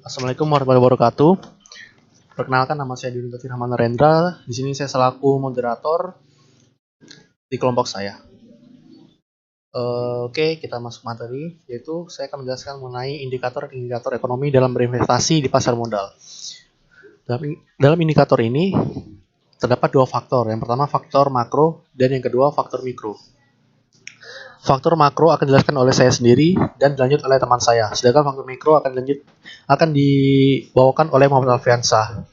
Assalamualaikum warahmatullahi wabarakatuh. Perkenalkan, nama saya Dwi Rahman Narendra. Di sini saya selaku moderator di kelompok saya. Oke, kita masuk materi, yaitu saya akan menjelaskan mengenai indikator-indikator ekonomi dalam berinvestasi di pasar modal. Dalam indikator ini terdapat dua faktor. Yang pertama faktor makro dan yang kedua faktor mikro. Faktor makro akan dijelaskan oleh saya sendiri dan dilanjut oleh teman saya. Sedangkan faktor mikro akan dibawakan oleh Muhammad Alfiansah.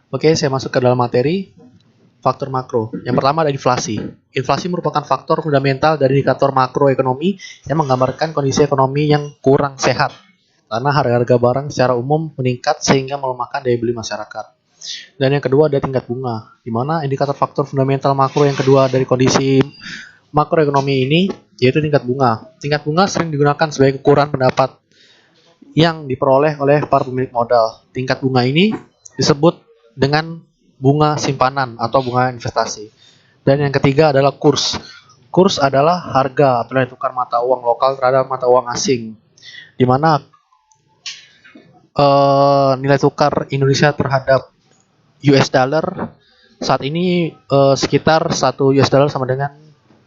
Oke, saya masuk ke dalam materi. Faktor makro. Yang pertama ada inflasi. Inflasi merupakan faktor fundamental dari indikator makroekonomi yang menggambarkan kondisi ekonomi yang kurang sehat karena harga-harga barang secara umum meningkat sehingga melemahkan daya beli masyarakat. Dan yang kedua ada tingkat bunga, di mana indikator faktor fundamental makro yang kedua dari kondisi makroekonomi ini yaitu tingkat bunga. Tingkat bunga sering digunakan sebagai ukuran pendapat yang diperoleh oleh para pemilik modal. Tingkat bunga ini disebut dengan bunga simpanan atau bunga investasi. Dan yang ketiga adalah kurs. Kurs adalah harga atau nilai tukar mata uang lokal terhadap mata uang asing, di mana nilai tukar Indonesia terhadap US dollar saat ini sekitar 1 US dollar sama dengan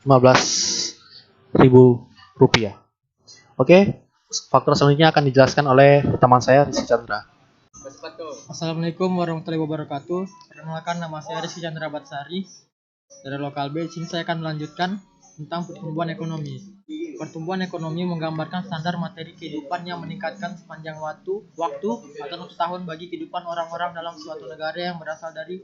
15.000 rupiah. Oke, faktor selanjutnya akan dijelaskan oleh teman saya, Rizky Chandra. Assalamualaikum warahmatullahi wabarakatuh. Perkenalkan, nama saya Rizky Chandra Batsari dari lokal B. Di sini saya akan melanjutkan tentang pertumbuhan ekonomi. Pertumbuhan ekonomi menggambarkan standar materi kehidupan yang meningkatkan sepanjang waktu atau 1 tahun bagi kehidupan orang-orang dalam suatu negara yang berasal dari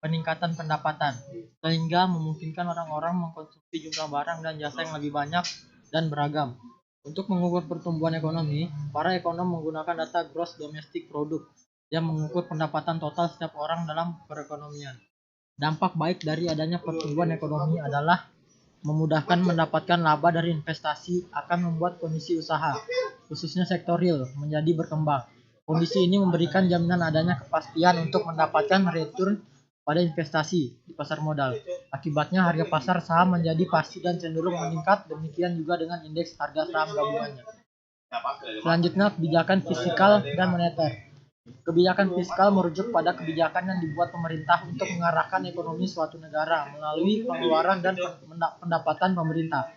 peningkatan pendapatan, sehingga memungkinkan orang-orang mengkonsumsi jumlah barang dan jasa yang lebih banyak dan beragam. Untuk mengukur pertumbuhan ekonomi, para ekonom menggunakan data gross domestic product yang mengukur pendapatan total setiap orang dalam perekonomian. Dampak baik dari adanya pertumbuhan ekonomi adalah memudahkan mendapatkan laba dari investasi, akan membuat kondisi usaha, khususnya sektor real, menjadi berkembang. Kondisi ini memberikan jaminan adanya kepastian untuk mendapatkan return pada investasi di pasar modal. Akibatnya harga pasar saham menjadi pasti dan cenderung meningkat, demikian juga dengan indeks harga saham gabungannya. Selanjutnya, kebijakan fiskal dan moneter. Kebijakan fiskal merujuk pada kebijakan yang dibuat pemerintah untuk mengarahkan ekonomi suatu negara melalui pengeluaran dan pendapatan pemerintah.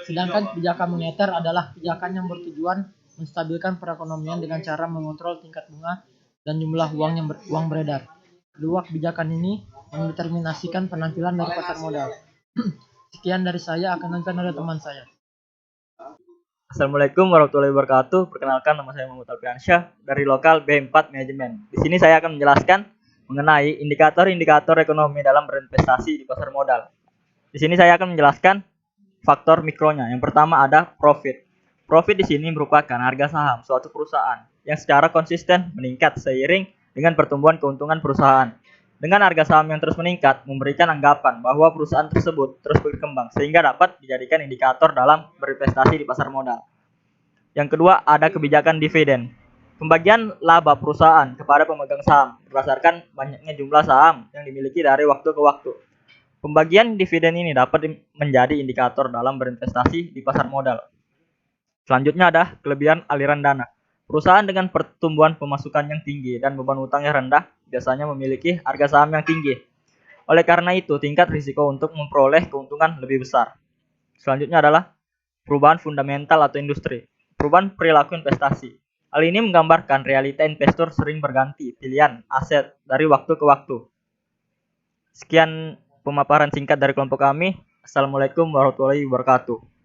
Sedangkan kebijakan moneter adalah kebijakan yang bertujuan menstabilkan perekonomian dengan cara mengontrol tingkat bunga dan jumlah uang beredar. Kedua kebijakan ini mendeterminasikan penampilan dari pasar modal. Sekian dari saya, akan dilanjutkan oleh teman saya. Assalamualaikum warahmatullahi wabarakatuh. Perkenalkan, nama saya Muhammad Alfiansyah dari lokal B4 Manajemen. Di sini saya akan menjelaskan mengenai indikator-indikator ekonomi dalam berinvestasi di pasar modal. Di sini saya akan menjelaskan faktor mikronya. Yang pertama ada profit. Profit di sini merupakan harga saham suatu perusahaan yang secara konsisten meningkat seiring dengan pertumbuhan keuntungan perusahaan. Dengan harga saham yang terus meningkat, memberikan anggapan bahwa perusahaan tersebut terus berkembang sehingga dapat dijadikan indikator dalam berinvestasi di pasar modal. Yang kedua, ada kebijakan dividen. Pembagian laba perusahaan kepada pemegang saham berdasarkan banyaknya jumlah saham yang dimiliki dari waktu ke waktu. Pembagian dividen ini dapat menjadi indikator dalam berinvestasi di pasar modal. Selanjutnya ada kelebihan aliran dana. Perusahaan dengan pertumbuhan pemasukan yang tinggi dan beban utang yang rendah biasanya memiliki harga saham yang tinggi. Oleh karena itu, tingkat risiko untuk memperoleh keuntungan lebih besar. Selanjutnya adalah perubahan fundamental atau industri. Perubahan perilaku investasi. Hal ini menggambarkan realita investor sering berganti pilihan aset dari waktu ke waktu. Sekian pemaparan singkat dari kelompok kami. Assalamualaikum warahmatullahi wabarakatuh.